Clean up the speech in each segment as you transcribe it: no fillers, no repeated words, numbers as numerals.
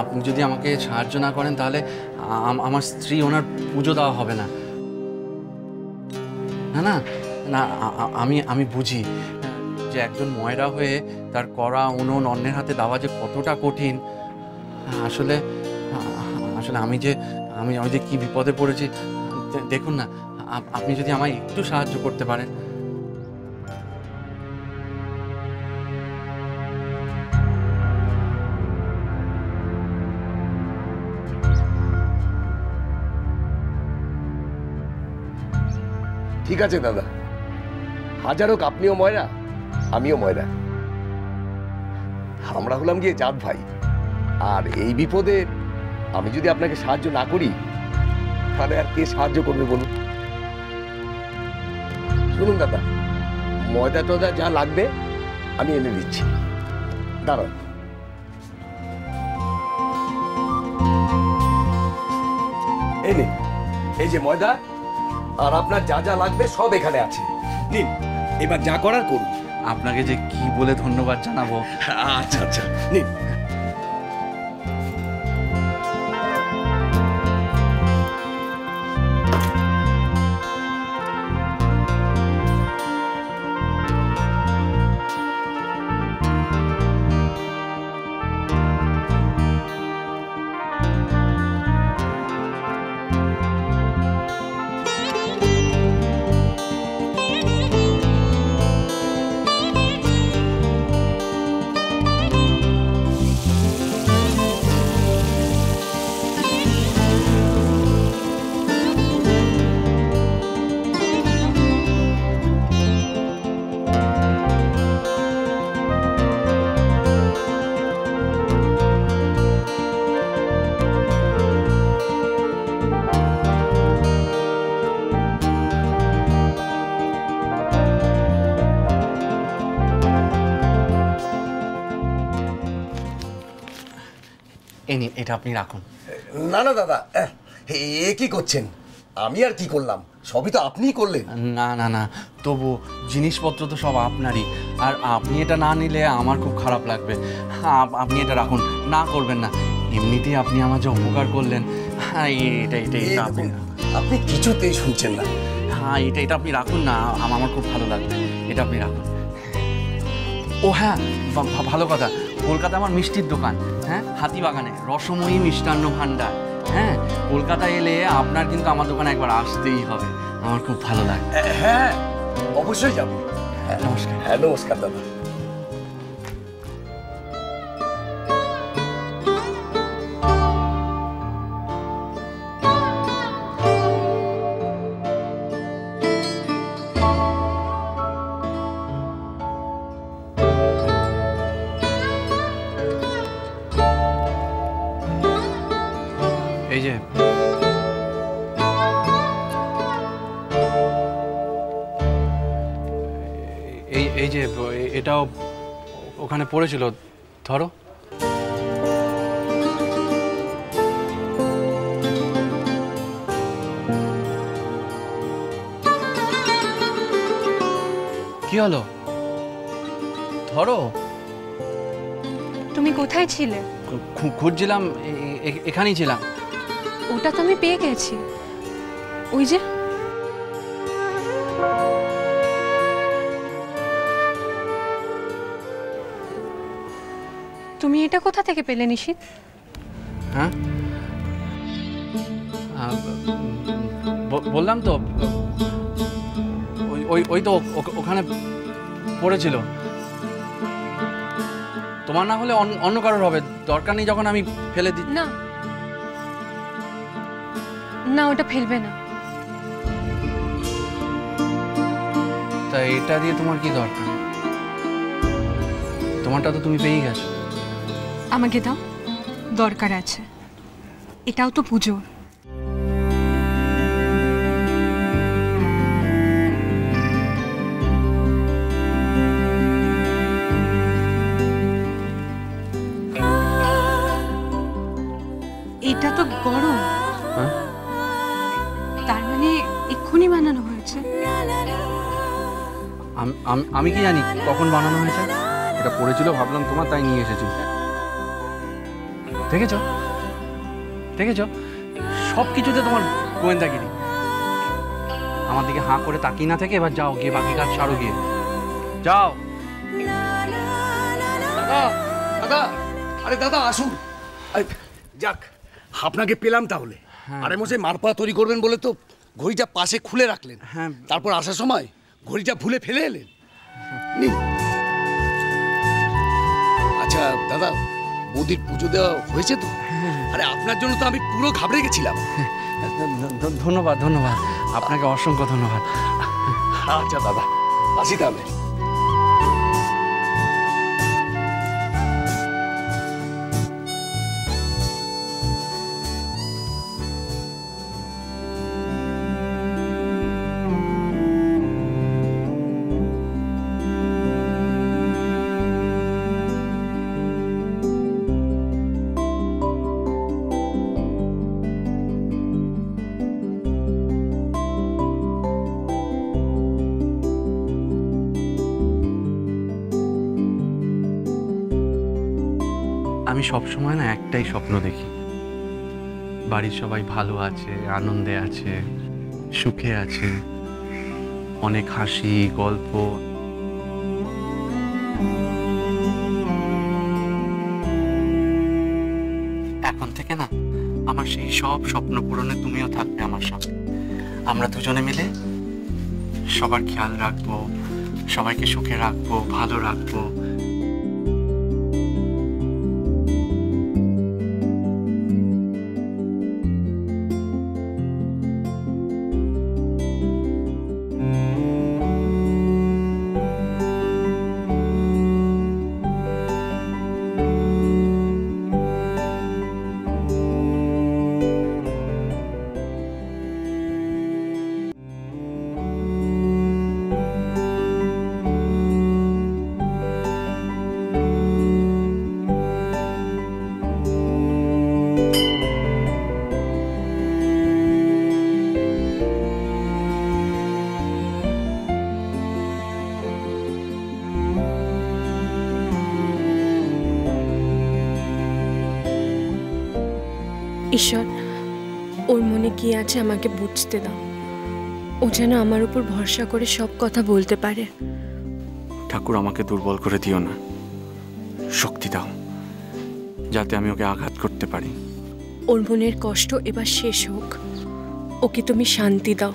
আপনি যদি আমাকে সাহায্য না করেন তাহলে আমার স্ত্রী ওনার পুজো দেওয়া হবে না। না না না, আমি বুঝি যে একজন ময়রা হয়ে তার করা উনুন অন্যের হাতে দেওয়া যে কতটা কঠিন। আসলে আসলে আমি যে কি বিপদে পড়েছি দেখুন না, আপনি যদি আমায় একটু সাহায্য করতে পারেন। ঠিক আছে দাদা, হাজার হোক আপনিও ময়রা আমিও ময়রা, আমরা হলাম গিয়ে জাত ভাই। আর এই বিপদে আমি যদি আপনাকে সাহায্য না করি তাহলে আর কে সাহায্য করবে বলুন? শুনুন দাদা, ময়দা টয়দা যা লাগবে আমি এনে দিচ্ছি, দাঁড়ান। এই নিন, এই যে ময়দা, আর আপনার যা যা লাগবে সব এখানে আছে, নিন এবার যা করার করুন। আপনাকে যে কি বলে ধন্যবাদ জানাবো। আচ্ছা আচ্ছা, নিন। এটা আপনি রাখুন। না না দাদা, এ কি করছেন? আমি আর কি করলাম, সবই তো আপনিই করলেন। না না না, তবু জিনিসপত্র তো সব আপনারই, আর আপনি এটা না নিলে আমার খুব খারাপ লাগবে। আপনি এটা রাখুন, না করবেন না, এমনিতেই আপনি আমার যে উপকার করলেন। হ্যাঁ এটা আপনি কিছুতেই শুনছেন না। হ্যাঁ এটা আপনি রাখুন না, আমার খুব ভালো লাগবে, এটা আপনি রাখুন। ও হ্যাঁ, ভালো কথা, কলকাতা আমার মিষ্টির দোকান, হ্যাঁ, হাতিবাগানে রসময়ী মিষ্টান্ন ভাণ্ডার। হ্যাঁ, কলকাতায় এলে আপনার কিন্তু আমার দোকানে একবার আসতেই হবে, আমার খুব ভালো লাগে। হ্যাঁ অবশ্যই যাবো। নমস্কার। হ্যাঁ নমস্কার দাদা। এই যে এই যে এটাও ওখানে পড়েছিল, ধরো। কি হলো? ধরো। তুমি কোথায় ছিলে? খুঁজছিলাম, এখানেই ছিলাম। ওটা তো আমি পেয়ে গেছি, ওই যে। তুমি এটা কোথা থেকে পেলে নিশিত? হ্যাঁ বললাম তো, ওই তো ওখানে পড়েছিল। তোমার না হলে অন্য কারোর হবে, দরকার নেই যখন আমি ফেলে দিই। না না, ওটা ফেলবে না। তা এটা দিয়ে তোমার কি দরকার? তোমারটা তো তুমি পেয়ে গেছো। আমাকে দাও, দরকার আছে। এটাও তো পুজো। এটা তো গরম। হ্যাঁ, তার মানে এক্ষুনি বানানো হয়েছে। আমি কি জানি কখন বানানো হয়েছে? এটা পড়েছিল, ভাবলাম তোমার, তাই নিয়ে এসেছি। দেখেছ দেখেছ, সব কিছুতে তোমার গোয়েন্দাগিরি। আমার দিকে হাঁ করে তাকিয়ে না থেকে এবার যাও, গিয়ে বাকি কাজ সারো, গিয়ে যাও। দাদা দাদা, আরে দাদা আসুন। যাক, আপনাকে পেলাম তাহলে। আরে মশাই মারপা তৈরি করবেন বলে তো ঘড়িটা পাশে খুলে রাখলেন। হ্যাঁ। তারপর আসার সময় ঘড়িটা ভুলে ফেলে এলেন। নিন। আচ্ছা দাদা, বৌদির পুজো দেওয়া হয়েছে তো? আরে আপনার জন্য তো আমি পুরো ঘাবড়ে গেছিলাম। ধন্যবাদ ধন্যবাদ, আপনাকে অসংখ্য ধন্যবাদ। আচ্ছা দাদা, আসি তাহলে। আমি সবসময় না একটাই স্বপ্ন দেখি, বাড়ির সবাই ভালো আছে, আনন্দে আছে, সুখে আছে, অনেক হাসি গল্প। এখন থেকে না আমার সেই সব স্বপ্ন পূরণে তুমিও থাকবে আমার সঙ্গে। আমরা দুজনে মিলে সবার খেয়াল রাখবো, সবাইকে সুখে রাখবো, ভালো রাখবো। ঈশ্বর, ওর মনে কি আছে আমাকে বুঝতে দাও। ও যেন আমার উপর ভরসা করে সব কথা বলতে পারে। ঠাকুর, আমাকে দুর্বল করে দিও না, শক্তি দাও যাতে আমি ওকে আঘাত করতে পারি। ওর মনের কষ্ট এবার শেষ হোক, ওকে তুমি শান্তি দাও।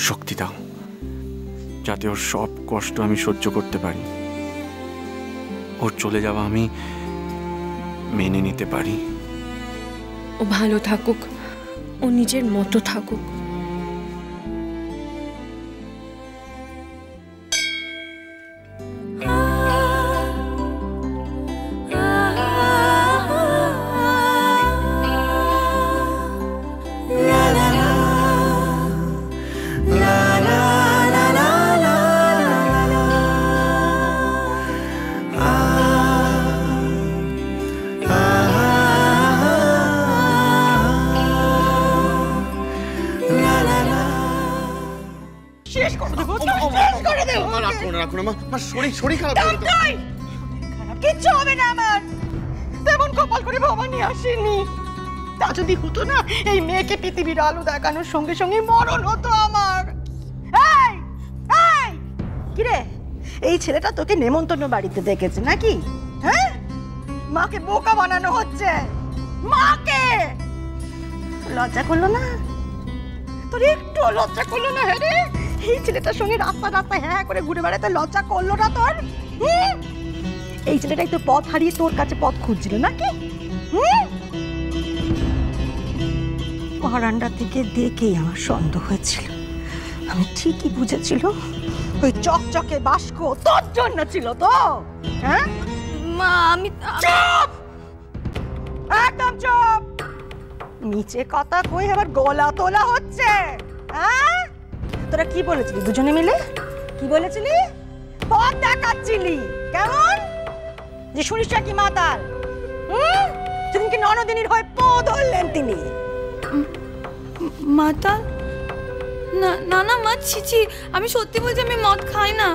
শক্তি দাও যাতে ওর সব কষ্ট আমি সহ্য করতে পারি, ওর চলে যাওয়া আমি মেনে নিতে পারি। ও ভালো থাকুক, ও নিজের মতো থাকুক। কিচ্ছু হবে না আমার, তেমন কপাল করে ভবানী আসেনি। তা যদি হতো না, এই মেয়েকে পৃথিবীর আলো দেখানোর সঙ্গে সঙ্গে মরণ হতো আমার। এই এই কিরে, এই ছেলেটা তোকে নেমন্তন্ন বাড়িতে দেখেছে নাকি? হ্যাঁ, মাকে বোকা বানানো হচ্ছে। মাকে লজ্জা করলো না তোর? একটু লজ্জা করলো না? হ্যাঁ রে, এই ছেলেটার সঙ্গে রাস্তা রাস্তায় হ্যাঁ করে ঘুরে বেড়াতে লজ্জা করলো না তোর? এই ছেলেটাই তো পথ হারিয়ে তোর কাছে পথ খুঁজছিল নাকি? বারান্দা থেকে দেখেই আমার সন্দেহ হয়েছিল। আমি ঠিকই বুঝেছিল ওই চকচকে বাস্ক তোর জন্য ছিল তো। হ্যাঁ মা, আমি চুপ, একদম চুপ। নিচে কথা কই আবার গলা তোলা হচ্ছে? হ্যাঁ, তোরা কি বলেছিলি দুজনে মিলে? কি বলেছিলি? পথ দেখাচ্ছিলি কেমন? যে শুনিস কি মাতাল? সেদিনকে ননদিনীর হয়ে পো ধরলেন তিনি। মাতাল? না না না মা, ছি ছি, আমি সত্যি বলছি, আমি মদ খাই না।